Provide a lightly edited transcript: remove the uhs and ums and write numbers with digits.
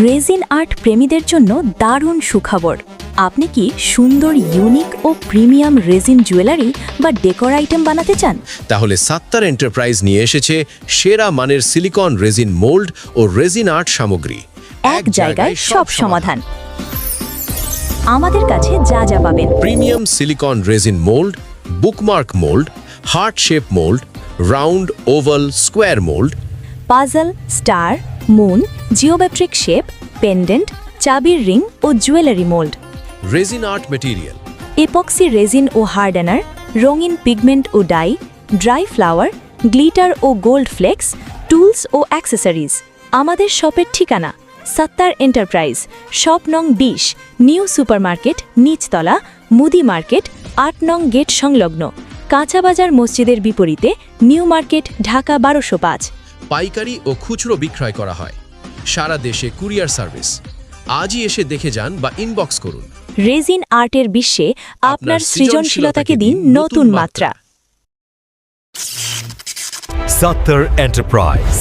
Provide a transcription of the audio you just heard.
Raisin art প্রেমীদের জন্য দারুণ সুখবর। আপনি কি সুন্দর, ইউনিক ও প্রিমিয়াম রেজিন জুয়েলারি বা ডেকোর আইটেম বানাতে চান? তাহলে সাত্তার এন্টারপ্রাইজ নিয়ে এসেছে সেরা মানের সিলিকন রেজিন মোল্ড ও রেজিন আর্ট সামগ্রী। এক জায়গায় সব সমাধান। আমাদের কাছে যা যা পাবেন: premium silicone resin mould, bookmark mould, heart shape mould, round, oval, square mould, puzzle, star, moon, geometric shape, pendant, চাবির রিং ও jewellery mould, resin art material, epoxy resin ও হার্ডেনার, রঙিন পিগমেন্ট ও ডাই, ড্রাই ফ্লাওয়ার, গ্লিটার ও gold flakes, tools ও accessories. আমাদের শপের ঠিকানা সাত্তার এন্টারপ্রাইজ, শপ নং 20, নিউ সুপারমার্কেট, নিচতলা, মুদি মার্কেট, 8 নং গেট সংলগ্ন, কাঁচাবাজার মসজিদের বিপরীতে, নিউ মার্কেট, ঢাকা 1205। পাইকারি ও খুচরো বিক্রয় করা হয়। সারা দেশে কুরিয়ার সার্ভিস। আজই এসে দেখে যান বা ইনবক্স করুন। রেজিন আর্টের বিশ্বে আপনার সৃজনশীলতাকে দিন নতুন মাত্রা। Sattar Enterprise